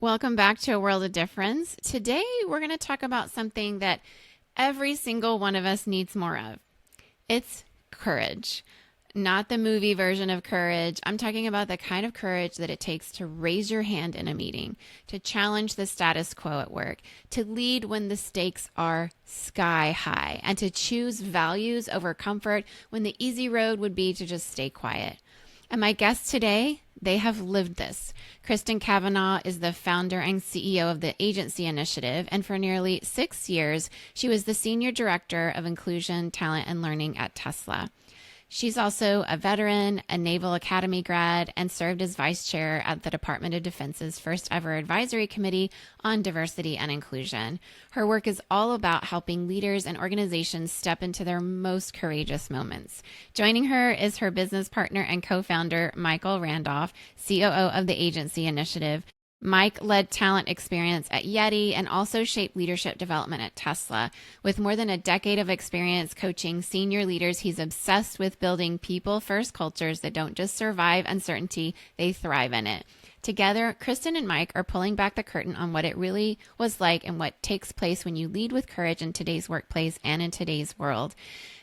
Welcome back to A World of Difference. Today, we're going to talk about something that every single one of us needs more of. It's courage. Not the movie version of courage. I'm talking about the kind of courage that it takes to raise your hand in a meeting, to challenge the status quo at work, to lead when the stakes are sky high, and to choose values over comfort when the easy road would be to just stay quiet. And my guests today, they have lived this. Kristen Kavanaugh is the founder and CEO of the Agency Initiative, and for nearly 6 years, she was the Senior Director of Inclusion, Talent, and Learning at Tesla. She's also a veteran, a Naval Academy grad, and served as vice chair at the Department of Defense's first ever advisory committee on diversity and inclusion. Her work is all about helping leaders and organizations step into their most courageous moments. Joining her is her business partner and co-founder, Michael Randolph, COO of the Agency Initiative. Mike led talent experience at Yeti and also shaped leadership development at Tesla. With more than a decade of experience coaching senior leaders, he's obsessed with building people-first cultures that don't just survive uncertainty, they thrive in it. Together, Kristen and Mike are pulling back the curtain on what it really was like and what takes place when you lead with courage in today's workplace and in today's world.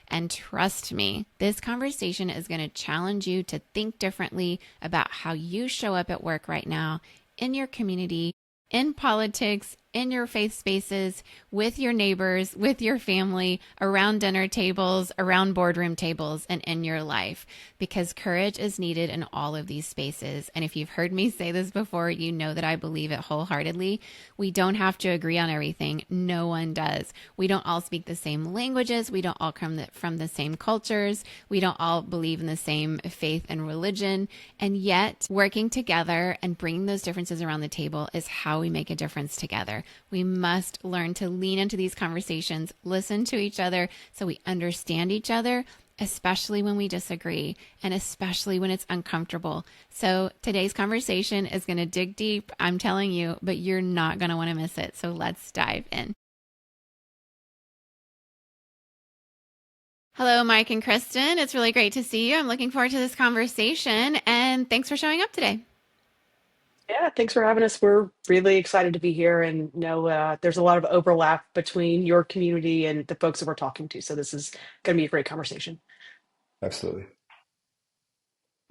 And trust me, this conversation is going to challenge you to think differently about how you show up at work right now, in your community, in politics, in your faith spaces, with your neighbors, with your family, around dinner tables, around boardroom tables, and in your life. Because courage is needed in all of these spaces. And if you've heard me say this before, you know that I believe it wholeheartedly. We don't have to agree on everything. No one does. We don't all speak the same languages. We don't all come from the same cultures. We don't all believe in the same faith and religion. And yet, working together and bringing those differences around the table is how we make a difference together. We must learn to lean into these conversations, listen to each other so we understand each other, especially when we disagree and especially when it's uncomfortable. So today's conversation is going to dig deep, I'm telling you, but you're not going to want to miss it. So let's dive in. Hello, Mike and Kristen. It's really great to see you. I'm looking forward to this conversation and thanks for showing up today. Yeah, thanks for having us. We're really excited to be here and know there's a lot of overlap between your community and the folks that we're talking to. So this is going to be a great conversation. Absolutely.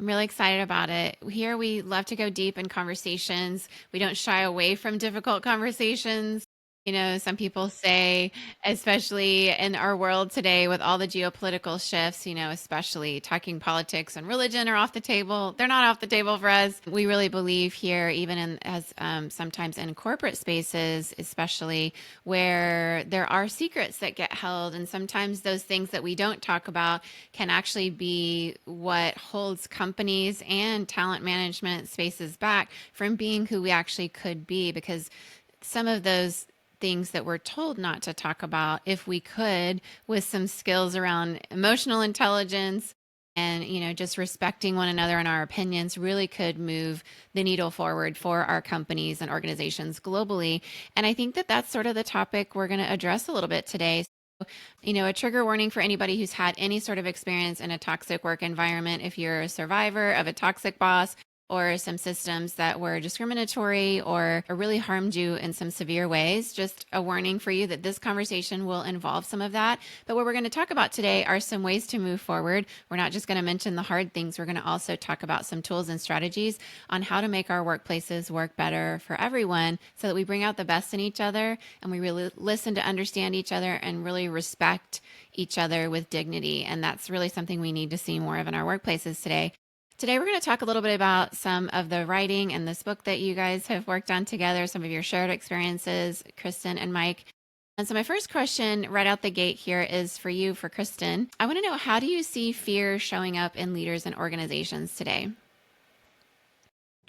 I'm really excited about it. Here, we love to go deep in conversations. We don't shy away from difficult conversations. You know, some people say, especially in our world today with all the geopolitical shifts, especially talking politics and religion are off the table. They're not off the table for us. We really believe here, even as sometimes in corporate spaces, especially where there are secrets that get held. And sometimes those things that we don't talk about can actually be what holds companies and talent management spaces back from being who we actually could be, because some of those things that we're told not to talk about, if we could, with some skills around emotional intelligence and, just respecting one another and our opinions, really could move the needle forward for our companies and organizations globally. And I think that that's sort of the topic we're going to address a little bit today. A trigger warning for anybody who's had any sort of experience in a toxic work environment. If you're a survivor of a toxic boss or some systems that were discriminatory or really harmed you in some severe ways, just a warning for you that this conversation will involve some of that. But what we're going to talk about today are some ways to move forward. We're not just going to mention the hard things. We're going to also talk about some tools and strategies on how to make our workplaces work better for everyone so that we bring out the best in each other and we really listen to understand each other and really respect each other with dignity. And that's really something we need to see more of in our workplaces today. Today, we're going to talk a little bit about some of the writing and this book that you guys have worked on together, some of your shared experiences, Kristen and Mike. And so my first question right out the gate here is for you, for Kristen. I want to know, how do you see fear showing up in leaders and organizations today?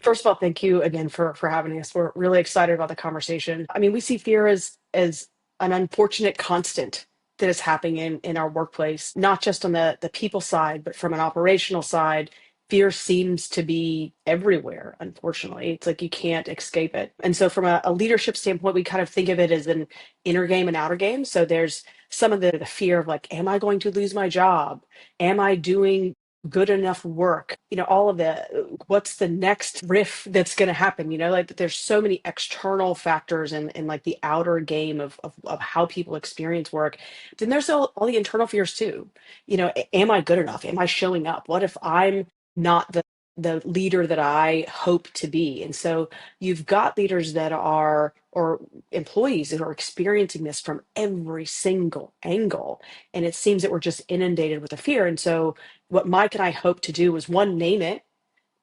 First of all, thank you again for having us. We're really excited about the conversation. I mean, we see fear as an unfortunate constant that is happening in our workplace, not just on the people side, but from an operational side. Fear seems to be everywhere, unfortunately. It's like you can't escape it. And so, from a leadership standpoint, we kind of think of it as an inner game and outer game. So, there's some of the fear of like, am I going to lose my job? Am I doing good enough work, all of the what's the next riff that's going to happen, like there's so many external factors in like the outer game of how people experience work. Then there's all the internal fears too. Am I good enough? Am I showing up? What if I'm not the leader that I hope to be? And so you've got leaders that are, or employees that are experiencing this from every single angle. And it seems that we're just inundated with the fear. And so what Mike and I hope to do is, one, name it,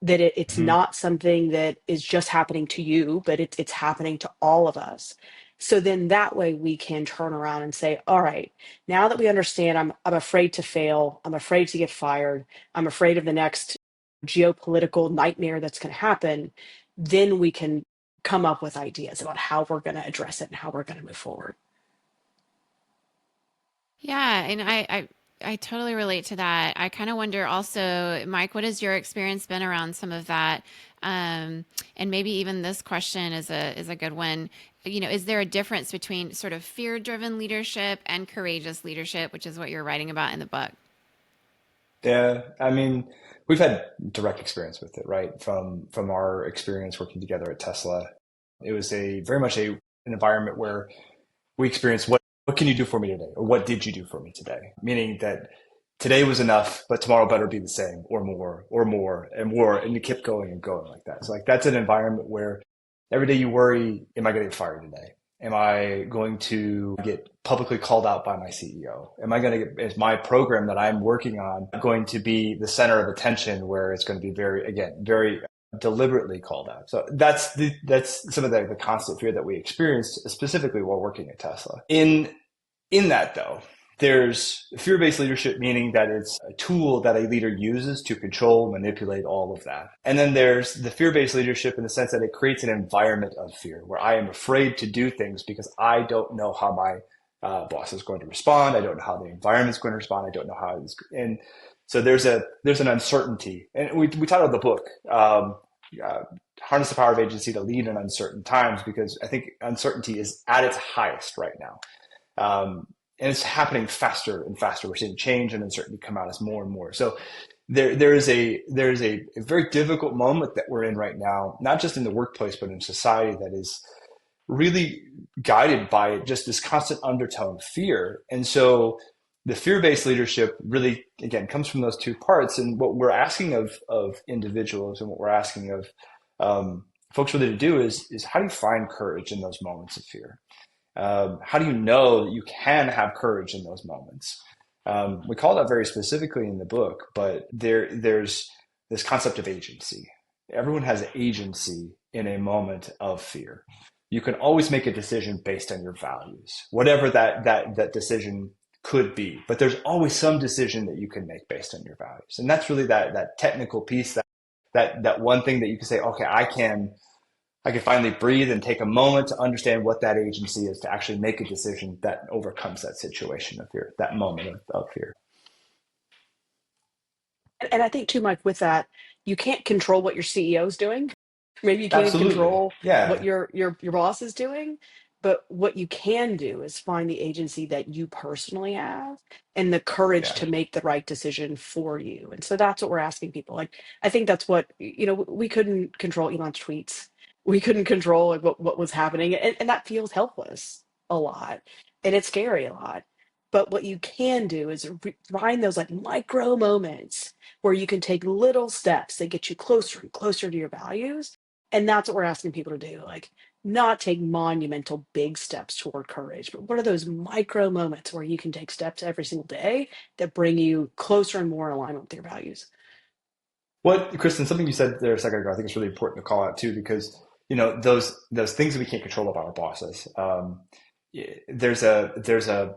that it's Mhm. not something that is just happening to you, but it's happening to all of us. So then that way we can turn around and say, all right, now that we understand, I'm afraid to fail, I'm afraid to get fired, I'm afraid of the next geopolitical nightmare that's going to happen, then we can come up with ideas about how we're going to address it and how we're going to move forward. Yeah, and I totally relate to that. I kind of wonder also, Mike, what has your experience been around some of that? And maybe even this question is a good one. Is there a difference between sort of fear-driven leadership and courageous leadership, which is what you're writing about in the book? Yeah, I mean, we've had direct experience with it, right? From our experience working together at Tesla, it was a very much an environment where we experienced what can you do for me today, or what did you do for me today? Meaning that today was enough, but tomorrow better be the same, or more, and more, and you kept going and going like that. So like that's an environment where every day you worry, am I going to get fired today? Am I going to get publicly called out by my CEO? Am I going to get, is my program that I'm working on going to be the center of attention where it's going to be very, again, very deliberately called out? So that's some of the constant fear that we experienced specifically while working at Tesla. In that though, there's fear-based leadership, meaning that it's a tool that a leader uses to control, manipulate all of that. And then there's the fear-based leadership in the sense that it creates an environment of fear where I am afraid to do things because I don't know how my boss is going to respond. I don't know how the environment is going to respond. I don't know how it's, and so there's an uncertainty. And we titled the book, uh, Harness the Power of Agency to Lead in Uncertain Times, because I think uncertainty is at its highest right now. And it's happening faster and faster. We're seeing change and uncertainty come out as more and more. So there is a very difficult moment that we're in right now, not just in the workplace, but in society that is really guided by just this constant undertone of fear. And so the fear-based leadership really, again, comes from those two parts. And what we're asking of individuals and what we're asking of folks really to do is how do you find courage in those moments of fear? How do you know that you can have courage in those moments? We call that very specifically in the book, but there's this concept of agency. Everyone has agency in a moment of fear. You can always make a decision based on your values, whatever that decision could be. But there's always some decision that you can make based on your values, and that's really that technical piece, that one thing that you can say, okay, I can finally breathe and take a moment to understand what that agency is to actually make a decision that overcomes that situation of fear, that moment of fear. And I think too, Mike, with that, you can't control what your CEO is doing. Maybe you can't Absolutely. control what Yeah. your boss is doing, but what you can do is find the agency that you personally have and the courage Yeah. to make the right decision for you. And so that's what we're asking people. Like, I think that's what, we couldn't control Elon's tweets. We couldn't control like what was happening. And that feels helpless a lot. And it's scary a lot. But what you can do is find those like micro moments where you can take little steps that get you closer and closer to your values. And that's what we're asking people to do. Like, not take monumental big steps toward courage, but what are those micro moments where you can take steps every single day that bring you closer and more in alignment with your values? What, Kristen, something you said there a second ago, I think it's really important to call out too, because those things that we can't control about our bosses. There's a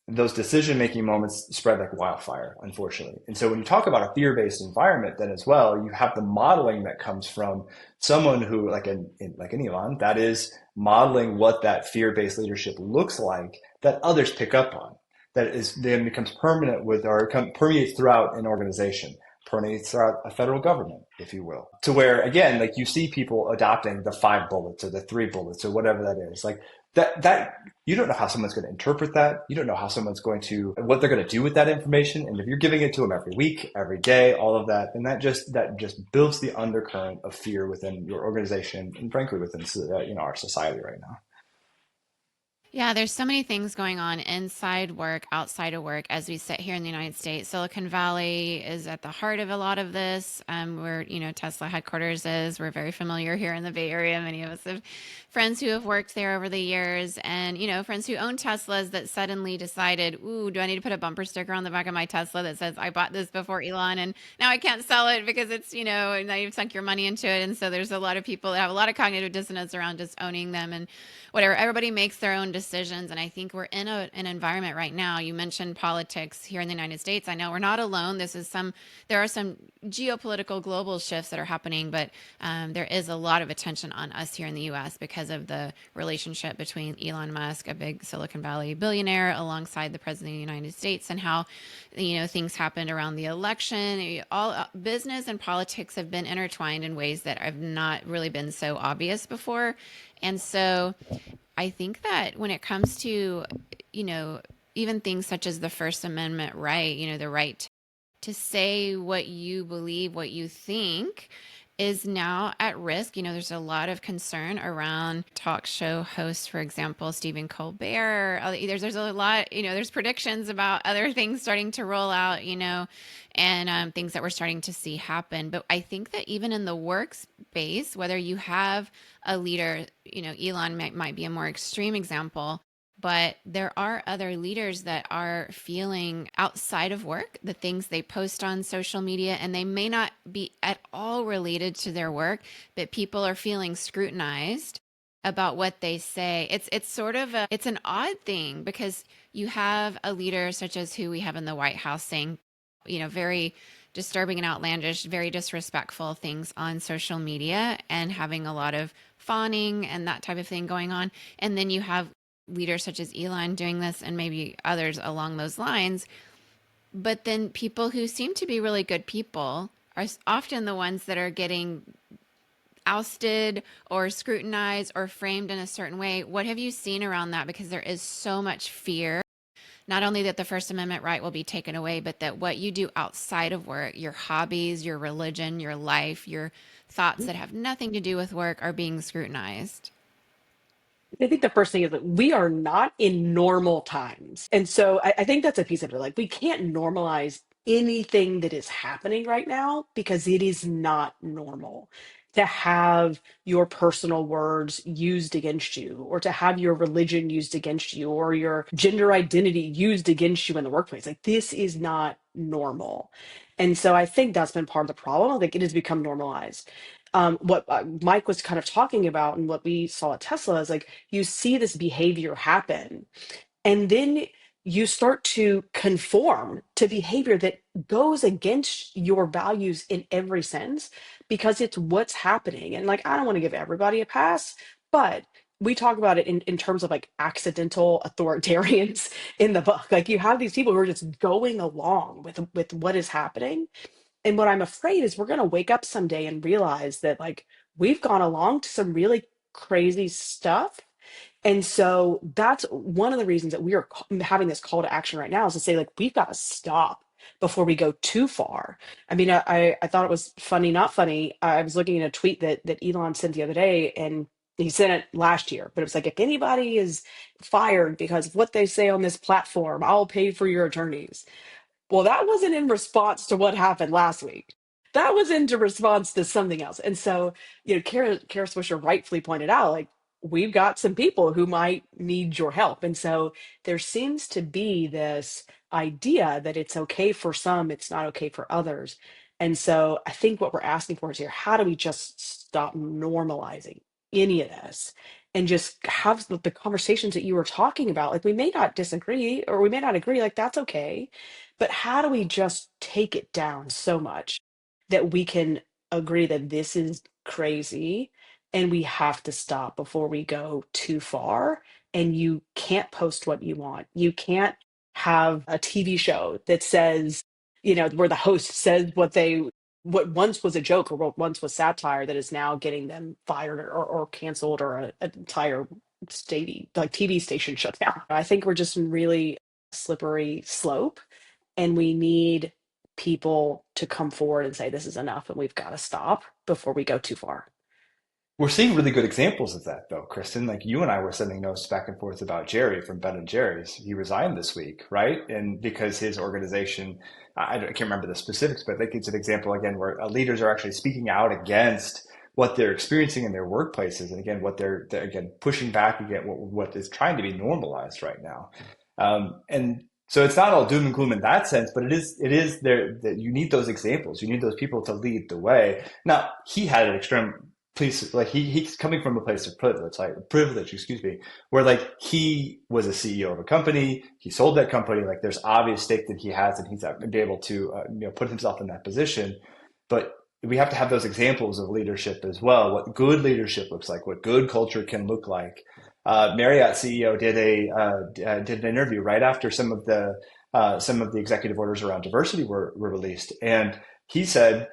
those decision making moments spread like wildfire, unfortunately. And so when you talk about a fear based environment, then as well, you have the modeling that comes from someone who, like an Elon, that is modeling what that fear based leadership looks like that others pick up on. That is then becomes permanent with or permeates throughout an organization, permeates throughout a federal government, if you will, to where again, like you see people adopting the 5 bullets or the 3 bullets or whatever that is, like that you don't know how someone's going to interpret that. You don't know how someone's going to what they're going to do with that information. And if you're giving it to them every week, every day, all of that, then that just builds the undercurrent of fear within your organization and frankly within our society right now. Yeah, there's so many things going on inside work, outside of work, as we sit here in the United States. Silicon Valley is at the heart of a lot of this. Where Tesla headquarters is. We're very familiar here in the Bay Area. Many of us have friends who have worked there over the years, and friends who own Teslas that suddenly decided, "Ooh, do I need to put a bumper sticker on the back of my Tesla that says I bought this before Elon, and now I can't sell it because it's now you've sunk your money into it." And so there's a lot of people that have a lot of cognitive dissonance around just owning them and whatever. Everybody makes their own decisions. And I think we're in an environment right now. You mentioned politics here in the United States. I know we're not alone. There are some geopolitical global shifts that are happening, but there is a lot of attention on us here in the US because of the relationship between Elon Musk, a big Silicon Valley billionaire, alongside the president of the United States, and how, things happened around the election. All business and politics have been intertwined in ways that have not really been so obvious before. And so I think that when it comes to, you know, even things such as the First Amendment right, the right to say what you believe, what you think, is now at risk. There's a lot of concern around talk show hosts, for example, Stephen Colbert. There's a lot, there's predictions about other things starting to roll out, and things that we're starting to see happen. But I think that even in the workspace, whether you have a leader, Elon might be a more extreme example, but there are other leaders that are feeling outside of work, the things they post on social media, and they may not be at all related to their work, but people are feeling scrutinized about what they say. It's sort of it's an odd thing because you have a leader such as who we have in the White House saying, very disturbing and outlandish, very disrespectful things on social media and having a lot of fawning and that type of thing going on. And then you have leaders such as Elon doing this and maybe others along those lines. But then people who seem to be really good people are often the ones that are getting ousted or scrutinized or framed in a certain way. What have you seen around that? Because there is so much fear, not only that the First Amendment right will be taken away, but that what you do outside of work, your hobbies, your religion, your life, your thoughts that have nothing to do with work are being scrutinized. I think the first thing is that we are not in normal times. And so I think that's a piece of it. Like, we can't normalize anything that is happening right now because it is not normal to have your personal words used against you, or to have your religion used against you, or your gender identity used against you in the workplace. Like, this is not normal. And so I think that's been part of the problem. Like, it has become normalized. What Mike was kind of talking about and what we saw at Tesla is like, you see this behavior happen, and then you start to conform to behavior that goes against your values in every sense because it's what's happening. And like, I don't want to give everybody a pass, but we talk about it in terms of like accidental authoritarians in the book. Like, you have these people who are just going along with what is happening, and what I'm afraid is we're going to wake up someday and realize that, like, we've gone along to some really crazy stuff. And so that's one of the reasons that we are having this call to action right now, is to say, like, we've got to stop before we go too far. I mean, I thought it was funny, not funny. I was looking at a tweet that Elon sent the other day, and he sent it last year, but it was like, if anybody is fired because of what they say on this platform, I'll pay for your attorneys. Well, that wasn't in response to what happened last week. That was in response to something else. And so, Kara Swisher rightfully pointed out, like, we've got some people who might need your help. And so there seems to be this idea that it's okay for some, it's not okay for others. And so I think what we're asking for is here, how do we just stop normalizing any of this and just have the conversations that you were talking about? Like, we may not disagree or we may not agree, like, that's okay, but how do we just take it down so much that we can agree that this is crazy and we have to stop before we go too far? And you can't post what you want. You can't have a TV show that says, where the host says what once was a joke or what once was satire that is now getting them fired or canceled, or an entire TV station shut down. I think we're just in really slippery slope, and we need people to come forward and say this is enough and we've got to stop before we go too far. We're seeing really good examples of that, though, Kristen. Like you and I were sending notes back and forth about Jerry from Ben and Jerry's. He resigned this week, right? And because his organization, I can't remember the specifics, but I think it's an example again where leaders are actually speaking out against what they're experiencing in their workplaces, and again what they're again pushing back against what is trying to be normalized right now. And so it's not all doom and gloom in that sense, but it is there that you need those examples. You need those people to lead the way. Now he had an extreme place, like he's coming from a place of privilege, excuse me, where like he was a CEO of a company, he sold that company, like there's obvious stake that he has, and he's be able to put himself in that position. But we have to have those examples of leadership as well. What good leadership looks like, what good culture can look like. Marriott CEO did an interview right after some of the executive orders around diversity were released, and he said,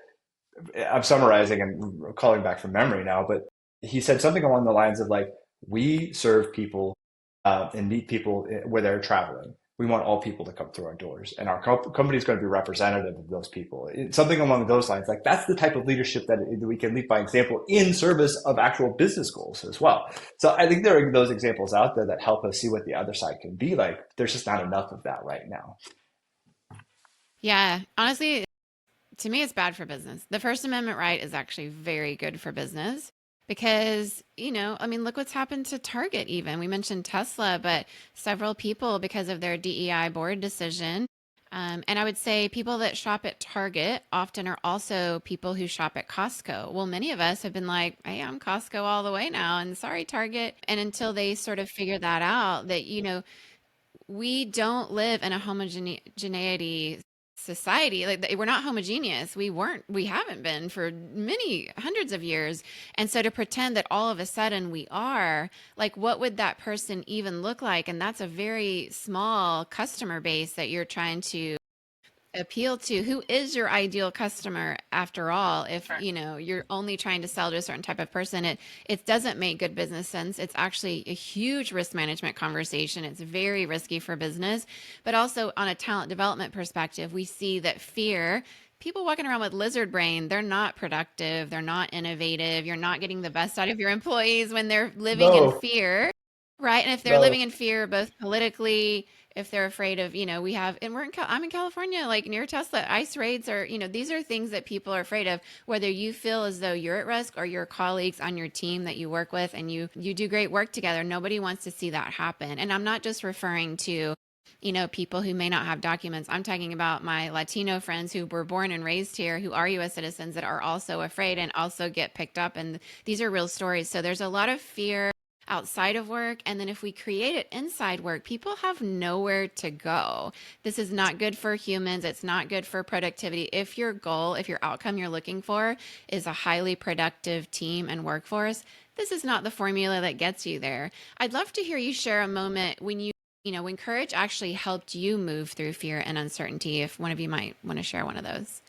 I'm summarizing and calling back from memory now, but he said something along the lines of like, we serve people and meet people where they're traveling. We want all people to come through our doors, and our company is going to be representative of those people. Something along those lines. Like that's the type of leadership that we can lead by example in service of actual business goals as well. So I think there are those examples out there that help us see what the other side can be like. There's just not enough of that right now. Yeah, honestly, to me, it's bad for business. The First Amendment right is actually very good for business because, I mean, look what's happened to Target, even. We mentioned Tesla, but several people, because of their DEI board decision, and I would say people that shop at Target often are also people who shop at Costco. Well, many of us have been like, hey, I'm Costco all the way now, and sorry, Target. And until they sort of figure that out, that, we don't live in a homogeneity society. Like we're not homogeneous. We haven't been for many hundreds of years. And so to pretend that all of a sudden we are, like, what would that person even look like? And that's a very small customer base that you're trying to appeal to. Who is your ideal customer after all? If you're only trying to sell to a certain type of person, it doesn't make good business sense. It's actually a huge risk management conversation. It's very risky for business. But also on a talent development perspective, we see that fear, people walking around with lizard brain, they're not productive, they're not innovative. You're not getting the best out of your employees when they're living in No, fear. Right. And if they're no. living in fear, both politically, if they're afraid of, we have, and I'm in California, like near Tesla, ICE raids are, these are things that people are afraid of, whether you feel as though you're at risk or your colleagues on your team that you work with and you do great work together. Nobody wants to see that happen. And I'm not just referring to, people who may not have documents. I'm talking about my Latino friends who were born and raised here, who are US citizens that are also afraid and also get picked up. And these are real stories. So there's a lot of fear outside of work. And then if we create it inside work, people have nowhere to go. This is not good for humans. It's not good for productivity. If your goal, if your outcome you're looking for is a highly productive team and workforce, this is not the formula that gets you there. I'd love to hear you share a moment when when courage actually helped you move through fear and uncertainty, if one of you might want to share one of those.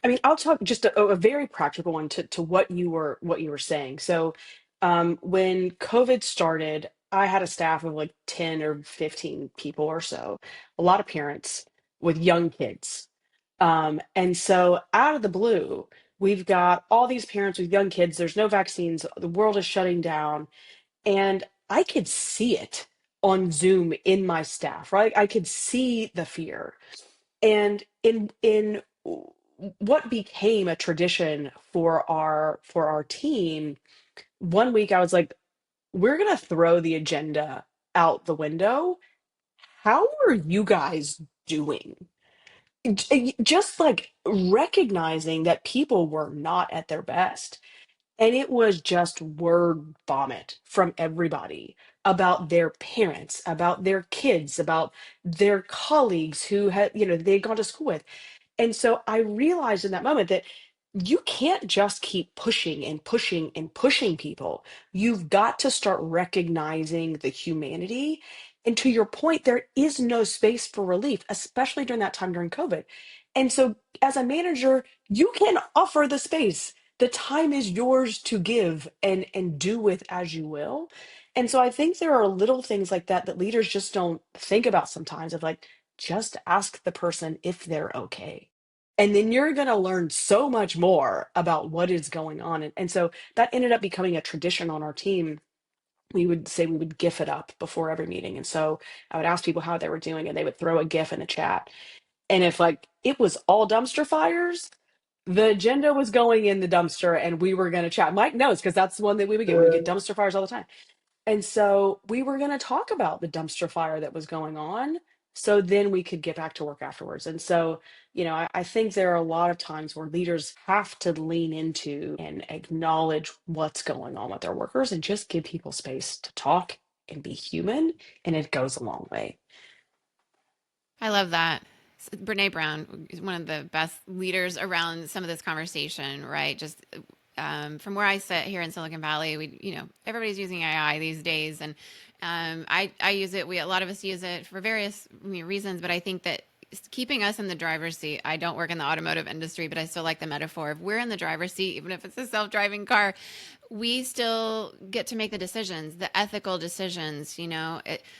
I mean, I'll talk just a very practical one to what you were saying. So, when COVID started, I had a staff of like 10 or 15 people or so, a lot of parents with young kids. And so out of the blue, we've got all these parents with young kids. There's no vaccines. The world is shutting down. And I could see it on Zoom in my staff, right? I could see the fear. And in what became a tradition for our team, one week I was like, we're gonna throw the agenda out the window. How are you guys doing? Just like recognizing that people were not at their best. And it was just word vomit from everybody about their parents, about their kids, about their colleagues who had, they'd gone to school with. And so I realized in that moment that you can't just keep pushing and pushing and pushing people. You've got to start recognizing the humanity. And to your point, there is no space for relief, especially during that time during COVID. And so, as a manager, you can offer the space. The time is yours to give and do with as you will. And so I think there are little things like that that leaders just don't think about sometimes, of like, just ask the person if they're okay. And then you're going to learn so much more about what is going on. And so that ended up becoming a tradition on our team. We would say we would GIF it up before every meeting. And so I would ask people how they were doing, and they would throw a GIF in the chat. And if like it was all dumpster fires, the agenda was going in the dumpster and we were going to chat. Mike knows, because that's the one that we would get. We would get dumpster fires all the time. And so we were going to talk about the dumpster fire that was going on. So then we could get back to work afterwards. And so, I think there are a lot of times where leaders have to lean into and acknowledge what's going on with their workers and just give people space to talk and be human. And it goes a long way. I love that. Brene Brown is one of the best leaders around some of this conversation, right? Just from where I sit here in Silicon Valley, everybody's using AI these days, and I use it. A lot of us use it for various reasons, but I think that keeping us in the driver's seat. I don't work in the automotive industry, but I still like the metaphor. If we're in the driver's seat, even if it's a self-driving car, we still get to make the decisions, the ethical decisions.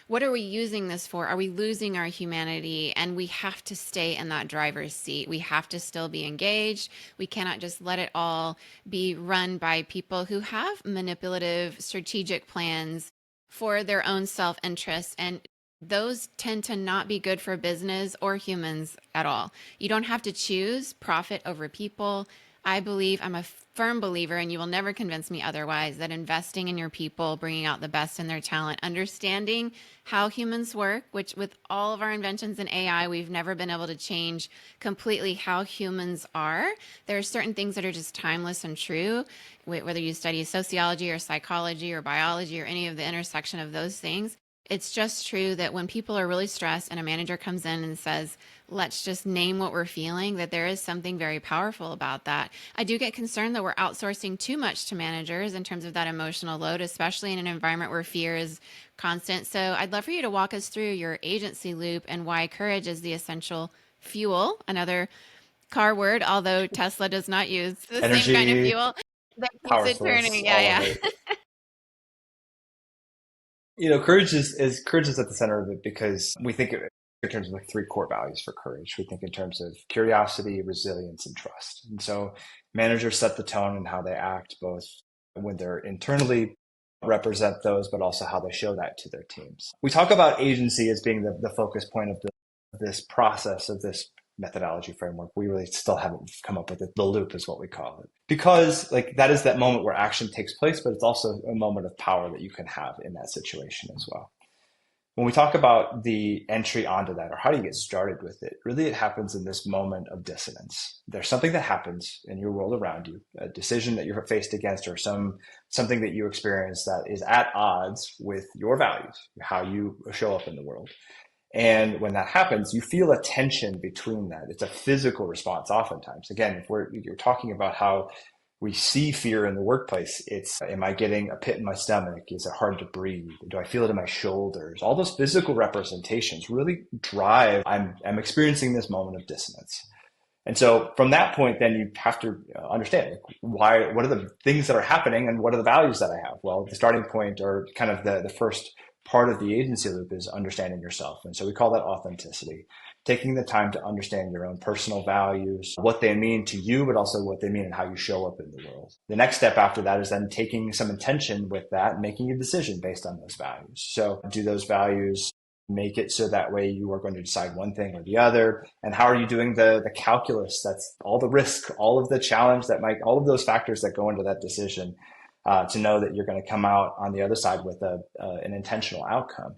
What are we using this for? Are we losing our humanity? And we have to stay in that driver's seat. We have to still be engaged. We cannot just let it all be run by people who have manipulative strategic plans for their own self-interest. And those tend to not be good for business or humans at all. You don't have to choose profit over people. I'm a firm believer, and you will never convince me otherwise, that investing in your people, bringing out the best in their talent, understanding how humans work, which with all of our inventions in AI, we've never been able to change completely how humans are. There are certain things that are just timeless and true, whether you study sociology or psychology or biology or any of the intersection of those things. It's just true that when people are really stressed and a manager comes in and says, let's just name what we're feeling, that there is something very powerful about that. I do get concerned that we're outsourcing too much to managers in terms of that emotional load, especially in an environment where fear is constant. So I'd love for you to walk us through your agency loop and why courage is the essential fuel, another car word, although Tesla does not use the same kind of Energy, fuel that keeps power it source, turning. all of Yeah, it. Courage is at the center of it because we think in terms of like three core values for courage. We think in terms of curiosity, resilience, and trust. And so managers set the tone in how they act, both when they're internally represent those, but also how they show that to their teams. We talk about agency as being the focus point of this process, of this methodology framework. We really still haven't come up with it. The loop is what we call it. Because like that is that moment where action takes place, but it's also a moment of power that you can have in that situation as well. When we talk about the entry onto that, or how do you get started with it, really it happens in this moment of dissonance. There's something that happens in your world around you, a decision that you're faced against, or something that you experience that is at odds with your values, how you show up in the world. And when that happens, you feel a tension between that. It's a physical response oftentimes. Again, if you're talking about how we see fear in the workplace, it's, am I getting a pit in my stomach? Is it hard to breathe? Do I feel it in my shoulders? All those physical representations really drive, I'm experiencing this moment of dissonance. And so from that point, then you have to understand what are the things that are happening and what are the values that I have? Well, the starting point, or kind of the first part of the agency loop, is understanding yourself. And so we call that authenticity, taking the time to understand your own personal values, what they mean to you, but also what they mean and how you show up in the world. The next step after that is then taking some intention with that and making a decision based on those values. So do those values make it so that way you are going to decide one thing or the other? And how are you doing the calculus? That's all the risk, all of the challenge all of those factors that go into that decision, to know that you're going to come out on the other side with an intentional outcome.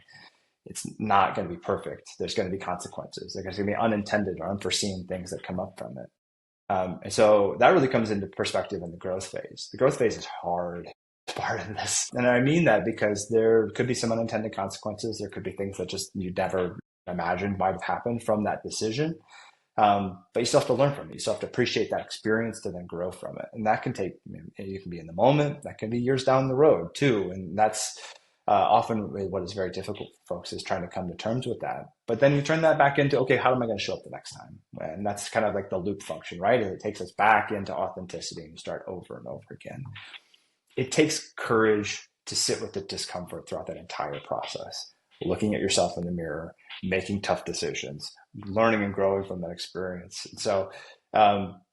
It's not going to be perfect. There's going to be consequences. There's going to be unintended or unforeseen things that come up from it. And so that really comes into perspective in the growth phase. The growth phase is hard part of this. And I mean that because there could be some unintended consequences. There could be things that just you never imagined might have happened from that decision. But you still have to learn from it. You still have to appreciate that experience to then grow from it. And that can take, you can be in the moment, that can be years down the road too. And that's often what is very difficult for folks, is trying to come to terms with that. But then you turn that back into, okay, how am I going to show up the next time? And that's kind of like the loop function, right? It takes us back into authenticity and start over and over again. It takes courage to sit with the discomfort throughout that entire process, looking at yourself in the mirror, making tough decisions, learning and growing from that experience. And so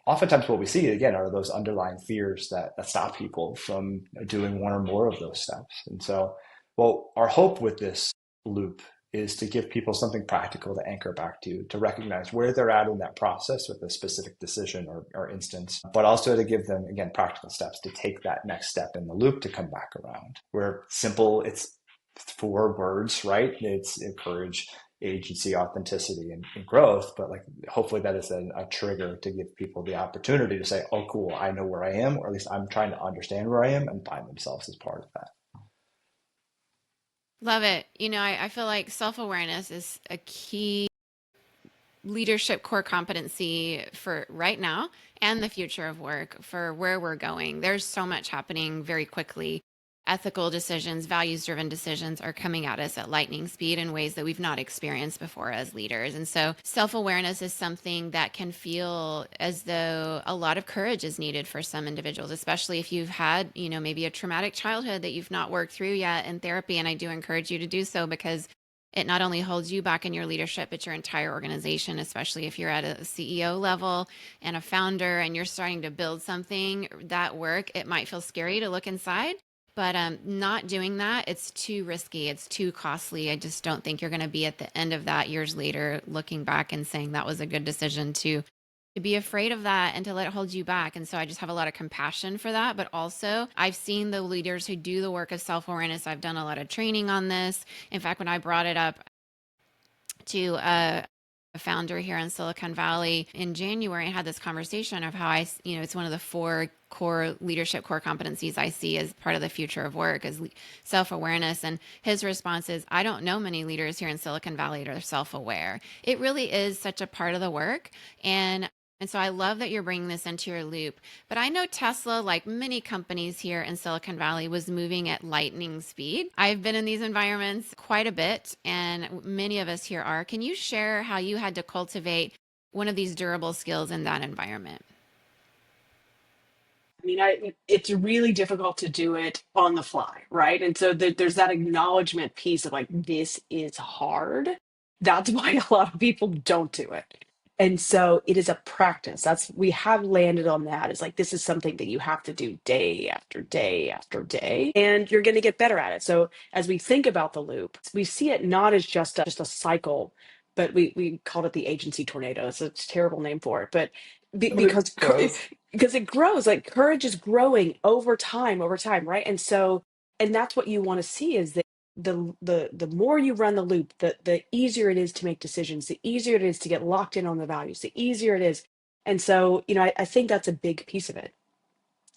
oftentimes what we see again are those underlying fears that stop people from doing one or more of those steps. And so, well, our hope with this loop is to give people something practical to anchor back to recognize where they're at in that process with a specific decision or instance, but also to give them, again, practical steps to take that next step in the loop to come back around. Where simple, it's 4 words, right? It's encourage agency, authenticity, and growth. But like, hopefully that is a trigger to give people the opportunity to say, oh, cool, I know where I am, or at least I'm trying to understand where I am and find themselves as part of that. Love it. I feel like self-awareness is a key leadership core competency for right now and the future of work, for where we're going. There's so much happening very quickly. Ethical decisions, values driven decisions are coming at us at lightning speed in ways that we've not experienced before as leaders. And so self awareness is something that can feel as though a lot of courage is needed for some individuals, especially if you've had, maybe a traumatic childhood that you've not worked through yet in therapy. And I do encourage you to do so, because it not only holds you back in your leadership, but your entire organization, especially if you're at a CEO level and a founder and you're starting to build something. That work, it might feel scary to look inside, but not doing that, it's too risky. It's too costly. I just don't think you're going to be at the end of that years later looking back and saying that was a good decision to be afraid of that and to let it hold you back. And so I just have a lot of compassion for that. But also, I've seen the leaders who do the work of self-awareness. I've done a lot of training on this. In fact, when I brought it up to a founder here in Silicon Valley in January, and had this conversation of how it's one of the 4 core leadership core competencies I see as part of the future of work is self-awareness. And his response is, I don't know many leaders here in Silicon Valley that are self-aware. It really is such a part of the work. And so I love that you're bringing this into your loop. But I know Tesla, like many companies here in Silicon Valley, was moving at lightning speed. I've been in these environments quite a bit, and many of us here are. Can you share how you had to cultivate one of these durable skills in that environment? I mean, it's really difficult to do it on the fly, right? And so there's that acknowledgement piece of like, this is hard. That's why a lot of people don't do it. And so it is a practice. We have landed on that. It's like, this is something that you have to do day after day after day, and you're going to get better at it. So as we think about the loop, we see it not as just a cycle, but we called it the agency tornado. It's a terrible name for it, but But it goes. because it grows, like courage is growing over time, right? And so, and that's what you want to see is that the more you run the loop, the easier it is to make decisions, the easier it is to get locked in on the values, the easier it is. And so, I think that's a big piece of it.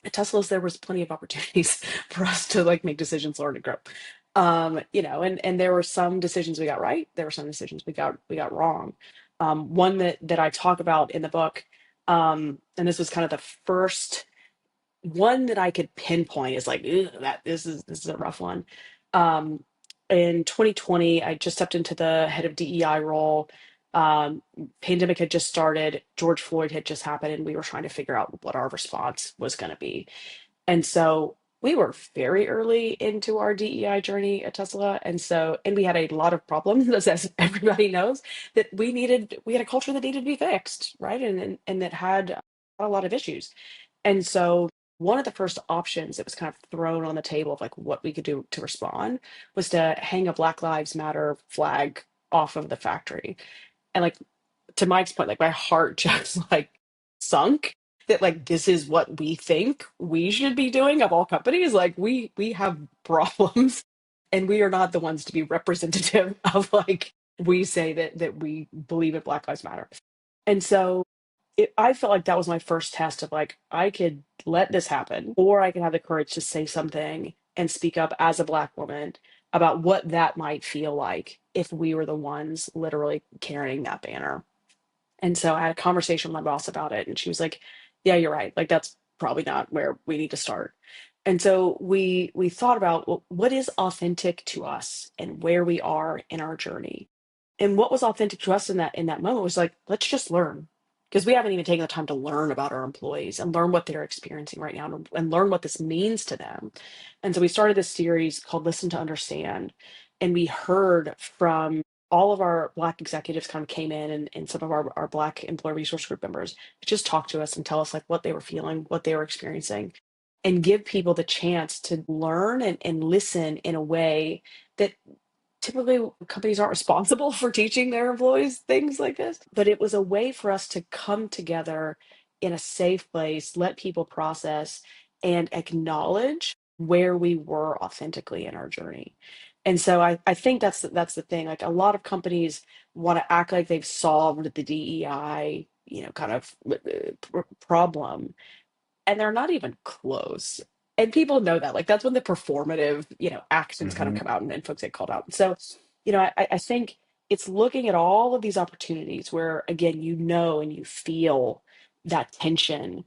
At Tesla's, there was plenty of opportunities for us to like make decisions, learn and grow. And there were some decisions we got right, there were some decisions we got wrong. One that I talk about in the book, and this was kind of the first one that I could pinpoint, is like, "Ugh, that this is a rough one." Um, in 2020, I just stepped into the head of DEI role. Pandemic had just started, George Floyd had just happened, and we were trying to figure out what our response was going to be. And so we were very early into our DEI journey at Tesla. And we had a lot of problems, as everybody knows, that we had a culture that needed to be fixed, right? And that had a lot of issues. And so one of the first options that was kind of thrown on the table of like what we could do to respond was to hang a Black Lives Matter flag off of the factory. And like, to Mike's point, like my heart just like sunk, that like this is what we think we should be doing of all companies. Like we have problems, and we are not the ones to be representative of like, we say that we believe in Black Lives Matter. And so I felt like that was my first test of like, I could let this happen, or I can have the courage to say something and speak up as a Black woman about what that might feel like if we were the ones literally carrying that banner. And so I had a conversation with my boss about it, and she was like, "Yeah, you're right. Like that's probably not where we need to start." And so we thought about, well, what is authentic to us and where we are in our journey. And what was authentic to us in that moment was like, let's just learn. because we haven't even taken the time to learn about our employees and learn what they're experiencing right now and learn what this means to them. And so we started this series called Listen to Understand. And we heard from all of our Black executives kind of came in, and some of our Black employee resource group members just talk to us and tell us like what they were feeling, what they were experiencing, and give people the chance to learn and listen in a way that typically companies aren't responsible for teaching their employees things like this, but it was a way for us to come together in a safe place, let people process and acknowledge where we were authentically in our journey. And so I think that's the thing. Like a lot of companies want to act like they've solved the DEI, kind of problem, and they're not even close. And people know that. Like that's when the performative, actions kind of Hmm. come out, and folks get called out. So, I think it's looking at all of these opportunities where again, and you feel that tension,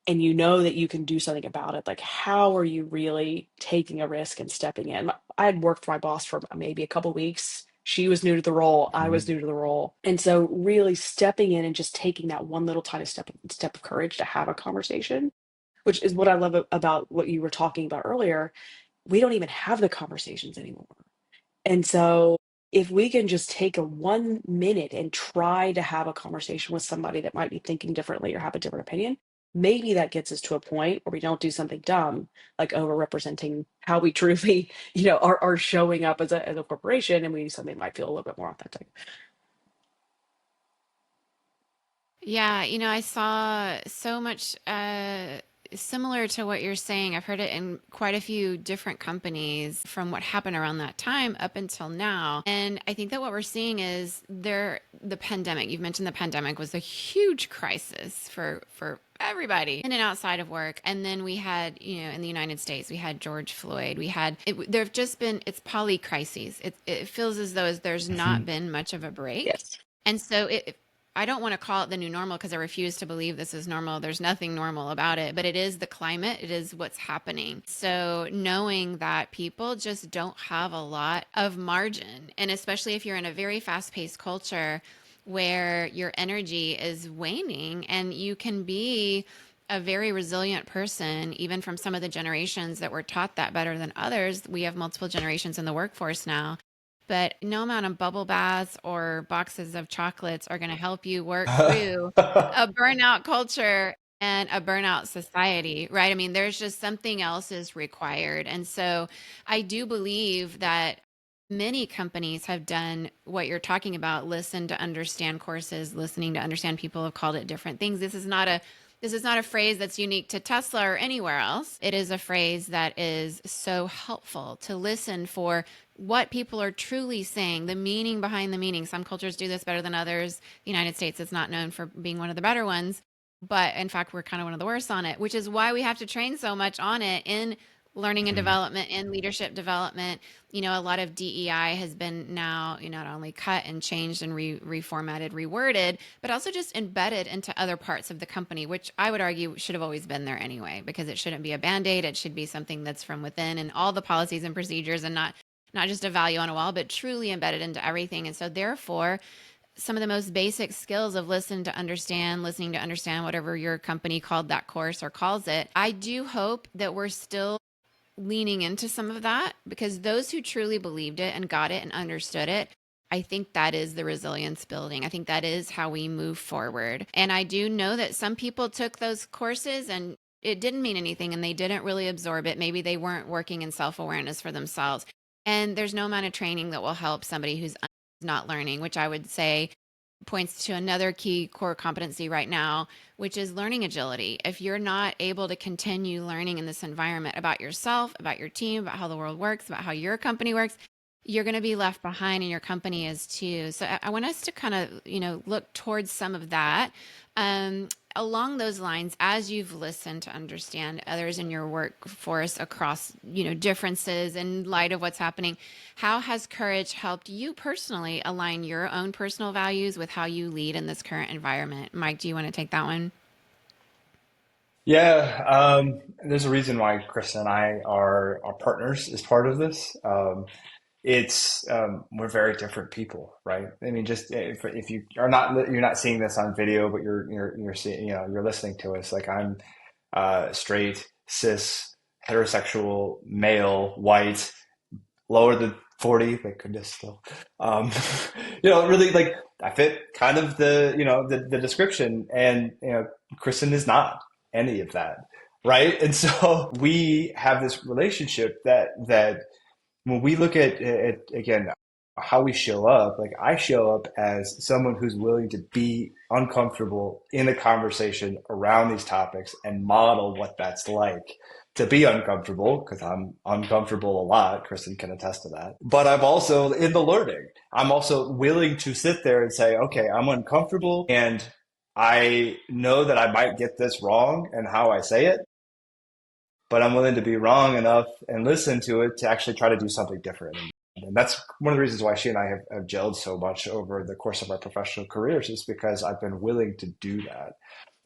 and you know that you can do something about it. Like how are you really taking a risk and stepping in? I had worked for my boss for maybe a couple weeks. She was new to the role. I was Hmm. new to the role. And so really stepping in and just taking that one little tiny step of courage to have a conversation, which is what I love about what you were talking about earlier. We don't even have the conversations anymore. And so if we can just take a 1 minute and try to have a conversation with somebody that might be thinking differently or have a different opinion, maybe that gets us to a point where we don't do something dumb, like overrepresenting how we truly, are showing up as a corporation, and we do something that might feel a little bit more authentic. Yeah, I saw so much similar to what you're saying. I've heard it in quite a few different companies from what happened around that time up until now. And I think that what we're seeing is the pandemic. You've mentioned the pandemic was a huge crisis for everybody in and outside of work. And then we had, in the United States, we had George Floyd. There have just been, it's poly crises. It feels as though there's not Hmm. been much of a break. Yes. And so I don't want to call it the new normal because I refuse to believe this is normal. There's nothing normal about it, but it is the climate. It is what's happening. So knowing that people just don't have a lot of margin, and especially if you're in a very fast paced culture where your energy is waning and you can be a very resilient person, even from some of the generations that were taught that better than others. We have multiple generations in the workforce now, but no amount of bubble baths or boxes of chocolates are going to help you work through a burnout culture and a burnout society, right? I mean, there's just something else is required. And so I do believe that many companies have done what you're talking about, listen to understand courses, listening to understand. People have called it different things. This is not a phrase that's unique to Tesla or anywhere else. It is a phrase that is so helpful to listen for what people are truly saying, the meaning behind the meaning. Some cultures do this better than others. The United States is not known for being one of the better ones, but in fact, we're kind of one of the worst on it, which is why we have to train so much on it in learning and Hmm. development and leadership development. A lot of DEI has been now, not only cut and changed and reformatted, reworded, but also just embedded into other parts of the company, which I would argue should have always been there anyway, because it shouldn't be a band-aid. It should be something that's from within and all the policies and procedures, and not just a value on a wall, but truly embedded into everything. And so therefore, some of the most basic skills of listening to understand, whatever your company called that course or calls it. I do hope that we're still leaning into some of that, because those who truly believed it and got it and understood it, I think that is the resilience building. I think that is how we move forward. And I do know that some people took those courses and it didn't mean anything and they didn't really absorb it. Maybe they weren't working in self awareness for themselves. And there's no amount of training that will help somebody who's not learning, which I would say points to another key core competency right now, which is learning agility. If you're not able to continue learning in this environment about yourself, about your team, about how the world works, about how your company works, you're going to be left behind, and your company is too. So I want us to kind of, look towards some of that. Along those lines, as you've listened to understand others in your workforce across, differences in light of what's happening, how has courage helped you personally align your own personal values with how you lead in this current environment? Mike, do you want to take that one? Yeah, there's a reason why Chris and I are partners as part of this. we're very different people, right? I mean, just if you are not, you're not seeing this on video, but you're seeing, you're listening to us. Like I'm straight, cis, heterosexual, male, white, lower than 40, thank goodness still. Um, really like I fit kind of the description, and Kristen is not any of that, right? And so we have this relationship that when we look at again how we show up, like I show up as someone who's willing to be uncomfortable in a conversation around these topics and model what that's like to be uncomfortable, because I'm uncomfortable a lot. Kristen can attest to that. But I'm also in the learning. I'm also willing to sit there and say, okay, I'm uncomfortable and I know that I might get this wrong and how I say it, but I'm willing to be wrong enough and listen to it to actually try to do something different. And that's one of the reasons why she and I have gelled so much over the course of our professional careers, is because I've been willing to do that.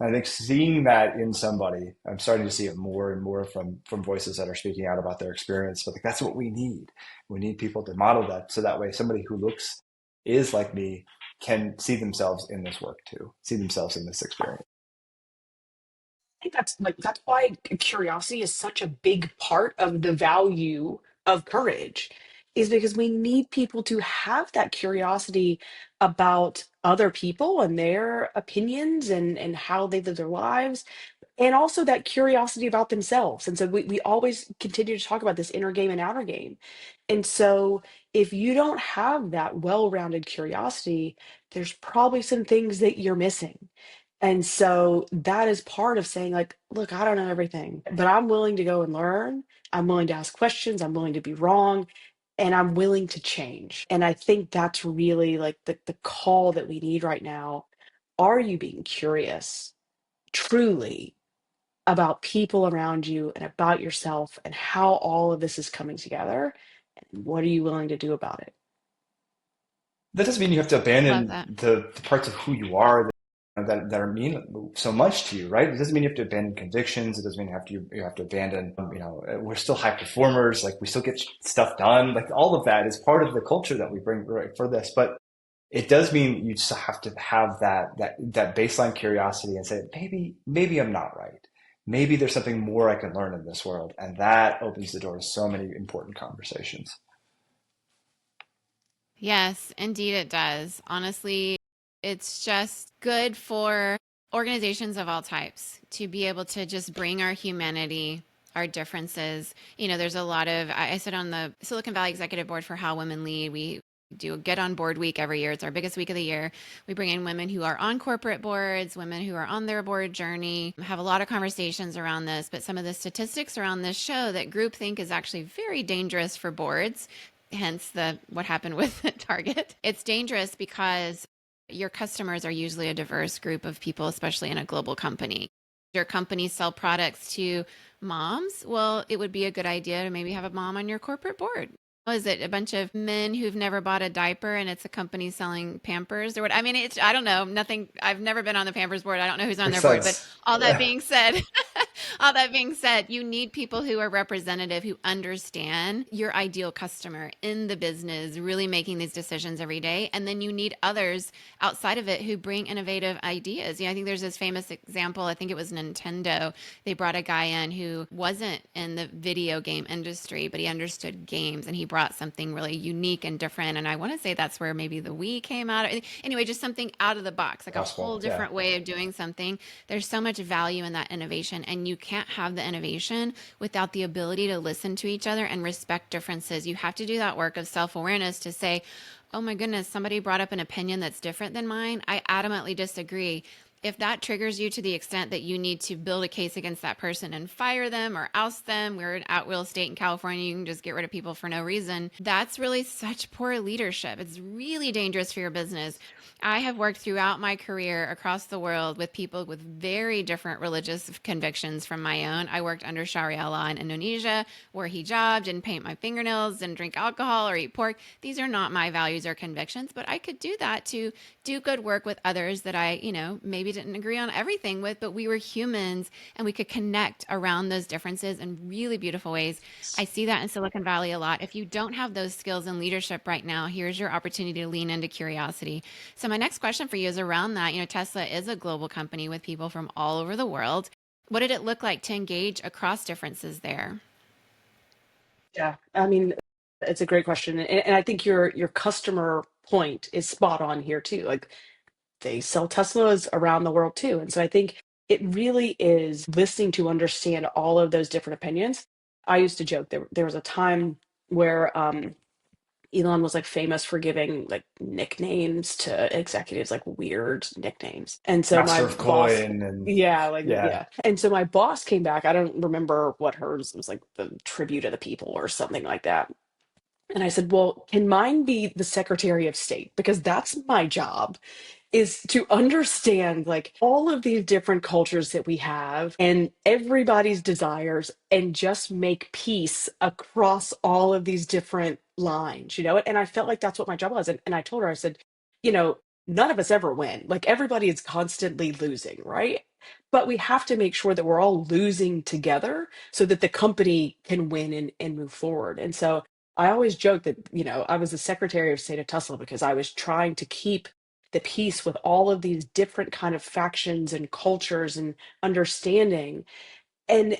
And I think seeing that in somebody, I'm starting to see it more and more from voices that are speaking out about their experience. But like, that's what we need. We need people to model that, so that way somebody who is like me can see themselves in this work too, see themselves in this experience. Think that's why curiosity is such a big part of the value of courage, is because we need people to have that curiosity about other people and their opinions and how they live their lives, and also that curiosity about themselves. And so we always continue to talk about this inner game and outer game. And so if you don't have that well-rounded curiosity, there's probably some things that you're missing. And so that is part of saying, like, look, I don't know everything, but I'm willing to go and learn. I'm willing to ask questions. I'm willing to be wrong. And I'm willing to change. And I think that's really like the call that we need right now. Are you being curious truly about people around you and about yourself and how all of this is coming together? And what are you willing to do about it? That doesn't mean you have to Love abandon that. the parts of who you are that are mean so much to you, right? It doesn't mean you have to abandon convictions. It doesn't mean you have to abandon, we're still high performers. Like we still get stuff done. Like all of that is part of the culture that we bring right, for this. But it does mean you just have to have that baseline curiosity and say, maybe I'm not right. Maybe there's something more I can learn in this world. And that opens the door to so many important conversations. Yes, indeed it does. Honestly, it's just good for organizations of all types to be able to just bring our humanity, our differences. There's a lot of, I sit on the Silicon Valley Executive Board for How Women Lead. We do a Get on Board week every year. It's our biggest week of the year. We bring in women who are on corporate boards, women who are on their board journey, have a lot of conversations around this. But some of the statistics around this show that groupthink is actually very dangerous for boards, hence the what happened with Target. It's dangerous because your customers are usually a diverse group of people, especially in a global company. Your company sell products to moms. Well, it would be a good idea to maybe have a mom on your corporate board. Is it a bunch of men who've never bought a diaper and it's a company selling Pampers or what? I mean, I don't know. Nothing. I've never been on the Pampers board. I don't know who's on Makes their board, but sense. all that Yeah. being said, all that being said, you need people who are representative, who understand your ideal customer in the business, really making these decisions every day. And then you need others outside of it who bring innovative ideas. I think there's this famous example. I think it was Nintendo. They brought a guy in who wasn't in the video game industry, but he understood games and he brought something really unique and different. And I want to say that's where maybe the Wii came out. Anyway, just something out of the box, like a whole Possible. Yeah. different way of doing something. There's so much value in that innovation, and you can't have the innovation without the ability to listen to each other and respect differences. You have to do that work of self-awareness to say, oh my goodness, somebody brought up an opinion that's different than mine. I adamantly disagree. If that triggers you to the extent that you need to build a case against that person and fire them or oust them, we're an at-will state in California, you can just get rid of people for no reason. That's really such poor leadership. It's really dangerous for your business. I have worked throughout my career across the world with people with very different religious convictions from my own. I worked under Sharia law in Indonesia, wore hijab, didn't paint my fingernails, didn't drink alcohol or eat pork. These are not my values or convictions, but I could do that to do good work with others that I, maybe maybe didn't agree on everything with, but we were humans and we could connect around those differences in really beautiful ways. I see that in Silicon Valley a lot. If you don't have those skills in leadership right now, here's your opportunity to lean into curiosity. So my next question for you is around that. Tesla is a global company with people from all over the world. What did it look like to engage across differences there? Yeah, I mean, it's a great question, and I think your customer point is spot on here too. Like they sell Teslas around the world too, and so I think it really is listening to understand all of those different opinions. I used to joke there was a time where Elon was like famous for giving like nicknames to executives, like weird nicknames. And so Master my of boss, coin and yeah, like, yeah. yeah. And so my boss came back. I don't remember what hers was, like the tribute of the people or something like that. And I said, well, can mine be the Secretary of State? Because that's my job, is to understand like all of these different cultures that we have and everybody's desires and just make peace across all of these different lines, and I felt like that's what my job was. And I told her, I said, you know none of us ever win. Like everybody is constantly losing, right? But we have to make sure that we're all losing together so that the company can win and move forward. And so I always joke that I was the Secretary of State of Tesla because I was trying to keep the peace with all of these different kind of factions and cultures and understanding. And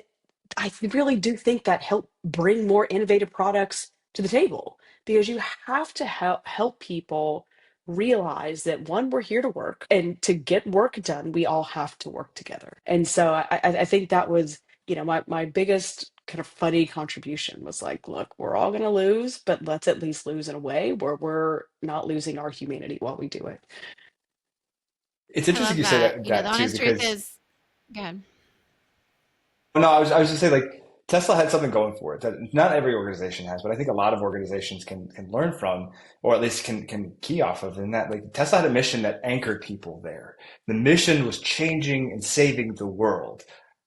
I really do think that help bring more innovative products to the table, because you have to help people realize that, one, we're here to work, and to get work done we all have to work together. And so I think that was my biggest kind of funny contribution was like, look, we're all going to lose, but let's at least lose in a way where we're not losing our humanity while we do it. It's I interesting love you say that. that The too, honest truth because is, good. no, I was just saying like Tesla had something going for it that not every organization has, but I think a lot of organizations can learn from, or at least can key off of. In that, like Tesla had a mission that anchored people there. The mission was changing and saving the world.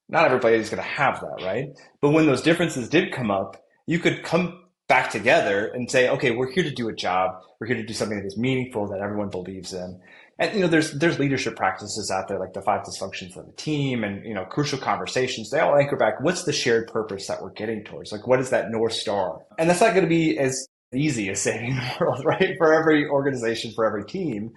Not everybody is going to have that, right? But when those differences did come up, you could come back together and say, okay, we're here to do a job. We're here to do something that is meaningful, that everyone believes in. And there's leadership practices out there like the five dysfunctions of a team, and crucial conversations. They all anchor back. What's the shared purpose that we're getting towards? Like, what is that North Star? And that's not going to be as easy as saving the world, right? For every organization, for every team.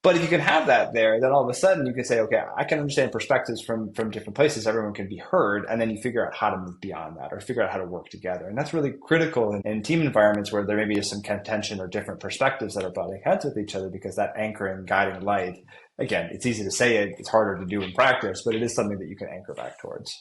But if you can have that there, then all of a sudden you can say, okay, I can understand perspectives from different places. Everyone can be heard, and then you figure out how to move beyond that, or figure out how to work together. And that's really critical in team environments where there maybe is some contention or different perspectives that are butting heads with each other, because that anchoring, guiding light, again, it's easy to say it, it's harder to do in practice, but it is something that you can anchor back towards.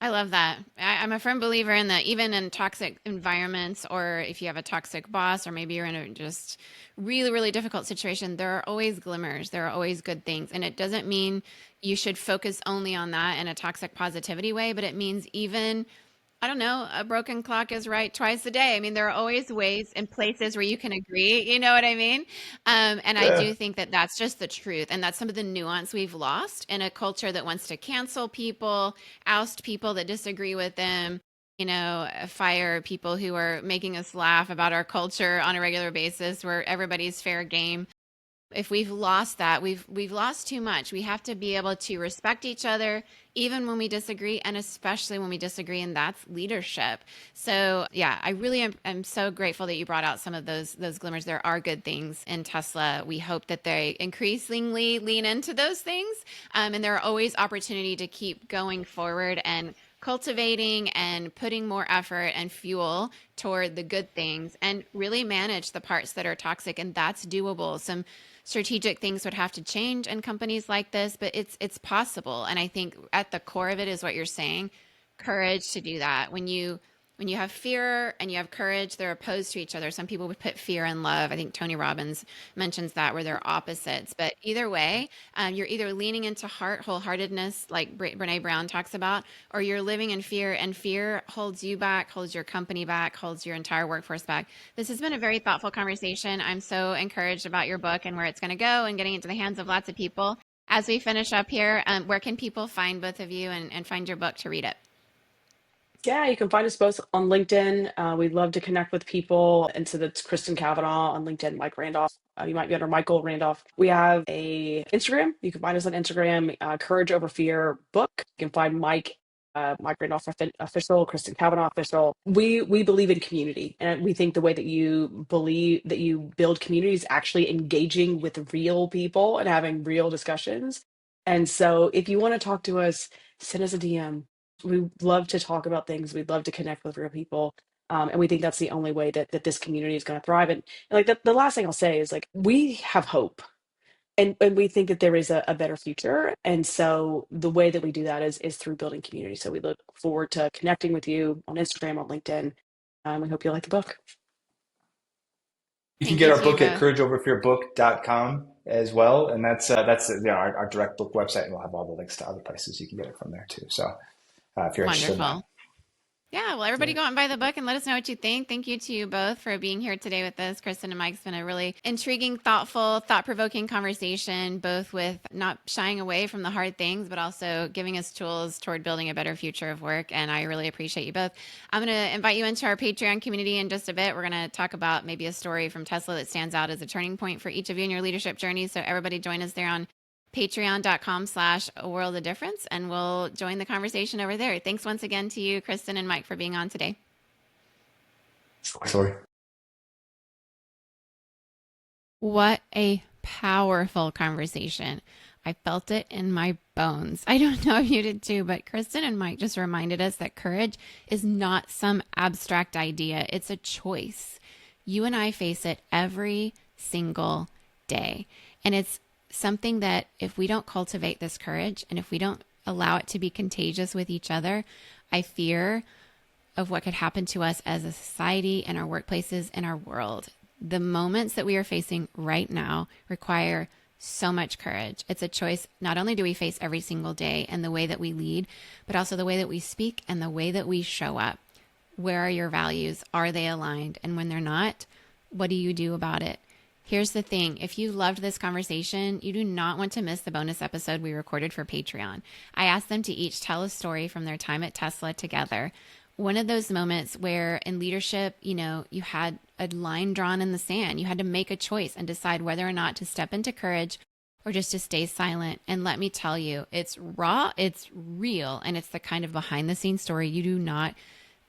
I love that. I'm a firm believer in that, even in toxic environments, or if you have a toxic boss, or maybe you're in a just really, really difficult situation, there are always glimmers. There are always good things. And it doesn't mean you should focus only on that in a toxic positivity way, but it means even, I don't know, a broken clock is right twice a day. I mean, there are always ways and places where you can agree. You know what I mean? And I Yeah. do think that that's just the truth. And that's some of the nuance we've lost in a culture that wants to cancel people, oust people that disagree with them, fire people who are making us laugh about our culture on a regular basis, where everybody's fair game. If we've lost that, we've lost too much. We have to be able to respect each other even when we disagree, and especially when we disagree, and that's leadership. So yeah, I really am so grateful that you brought out some of those glimmers. There are good things in Tesla. We hope that they increasingly lean into those things, and there are always opportunity to keep going forward and cultivating and putting more effort and fuel toward the good things, and really manage the parts that are toxic. And that's doable. Some strategic things would have to change in companies like this, but it's possible. And I think at the core of it is what you're saying, courage to do that. When you have fear and you have courage, they're opposed to each other. Some people would put fear and love. I think Tony Robbins mentions that, where they're opposites. But either way, you're either leaning into wholeheartedness, like Brene Brown talks about, or you're living in fear, and fear holds you back, holds your company back, holds your entire workforce back. This has been a very thoughtful conversation. I'm so encouraged about your book and where it's going to go and getting into the hands of lots of people. As we finish up here, where can people find both of you and find your book to read it? Yeah, you can find us both on LinkedIn. We'd love to connect with people. And so that's Kristen Kavanaugh on LinkedIn, Mike Randolph. You might be under Michael Randolph. We have a Instagram. You can find us on Instagram, Courage Over Fear book. You can find Mike Randolph official, Kristen Kavanaugh official. We believe in community, and we think the way that you believe that you build community is actually engaging with real people and having real discussions. And so, if you want to talk to us, send us a DM. We love to talk about things. We'd love to connect with real people. And we think that's the only way that this community is going to thrive. And like the last thing I'll say is like we have hope and we think that there is a better future. And so the way that we do that is through building community. So we look forward to connecting with you on Instagram, on LinkedIn. We hope you like the book. You can Thank get you our to you book at both. courageoverfearbook.com as well. And that's our direct book website, and we'll have all the links to other places you can get it from there too. So if you're interested in that. Wonderful. Yeah, well, everybody Yeah. go out and buy the book and let us know what you think. Thank you to you both for being here today with us. Kristen and Mike, it's been a really intriguing, thoughtful, thought-provoking conversation, both with not shying away from the hard things, but also giving us tools toward building a better future of work. And I really appreciate you both. I'm going to invite you into our Patreon community in just a bit. We're going to talk about maybe a story from Tesla that stands out as a turning point for each of you in your leadership journey. So everybody join us there on patreon.com/a world of difference, and we'll join the conversation over there. Thanks once again to you, Kristen and Mike, for being on today. Sorry. What a powerful conversation. I felt it in my bones. I don't know if you did too, but Kristen and Mike just reminded us that courage is not some abstract idea. It's a choice. You and I face it every single day. And it's something that if we don't cultivate this courage and if we don't allow it to be contagious with each other, I fear of what could happen to us as a society and our workplaces and our world. The moments that we are facing right now require so much courage. It's a choice. Not only do we face every single day and the way that we lead, but also the way that we speak and the way that we show up. Where are your values? Are they aligned? And when they're not, what do you do about it? Here's the thing. If you loved this conversation, you do not want to miss the bonus episode we recorded for Patreon. I asked them to each tell a story from their time at Tesla together. One of those moments where in leadership, you had a line drawn in the sand. You had to make a choice and decide whether or not to step into courage or just to stay silent. And let me tell you, it's raw, it's real, and it's the kind of behind the scenes story you do not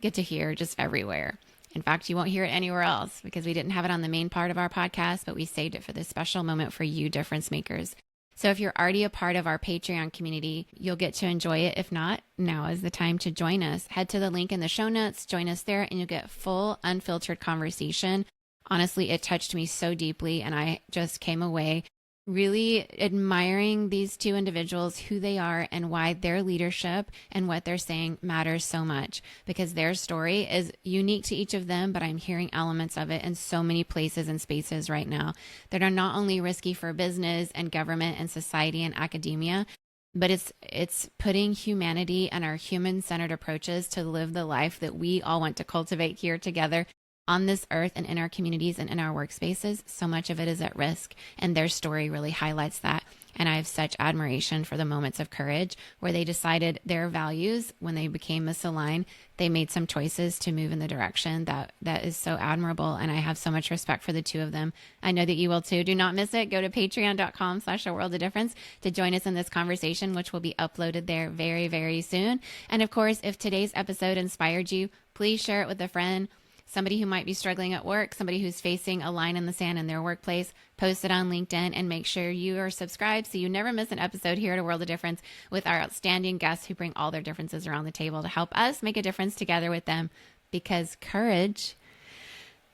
get to hear just everywhere. In fact, you won't hear it anywhere else because we didn't have it on the main part of our podcast, but we saved it for this special moment for you difference makers. So if you're already a part of our Patreon community, you'll get to enjoy it. If not, now is the time to join us. Head to the link in the show notes, join us there, and you'll get full, unfiltered conversation. Honestly, it touched me so deeply, and I just came away really admiring these two individuals, who they are and why their leadership and what they're saying matters so much, because their story is unique to each of them, but I'm hearing elements of it in so many places and spaces right now that are not only risky for business and government and society and academia, but it's putting humanity and our human-centered approaches to live the life that we all want to cultivate here together on this earth and in our communities and in our workspaces. So much of it is at risk, and their story really highlights that. And I have such admiration for the moments of courage where they decided their values, when they became misaligned, they made some choices to move in the direction that is so admirable. And I have so much respect for the two of them. I know that you will too. Do not miss it. Go to patreon.com/a world of difference to join us in this conversation, which will be uploaded there very, very soon. And of course, if today's episode inspired you, please share it with a friend, somebody who might be struggling at work, somebody who's facing a line in the sand in their workplace. Post it on LinkedIn and make sure you are subscribed so you never miss an episode here at A World of Difference with our outstanding guests who bring all their differences around the table to help us make a difference together with them, because courage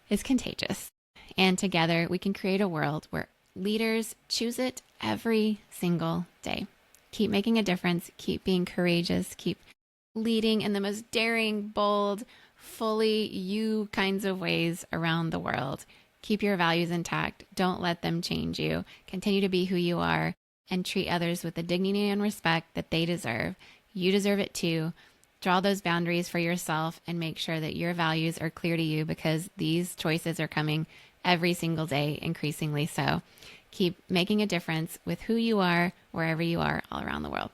is contagious. And together we can create a world where leaders choose it every single day. Keep making a difference, keep being courageous, keep leading in the most daring, bold, fully you kinds of ways around the world. Keep your values intact. Don't let them change you. Continue to be who you are and treat others with the dignity and respect that they deserve. You deserve it too. Draw those boundaries for yourself and make sure that your values are clear to you, because these choices are coming every single day, increasingly so. Keep making a difference with who you are, wherever you are, all around the world.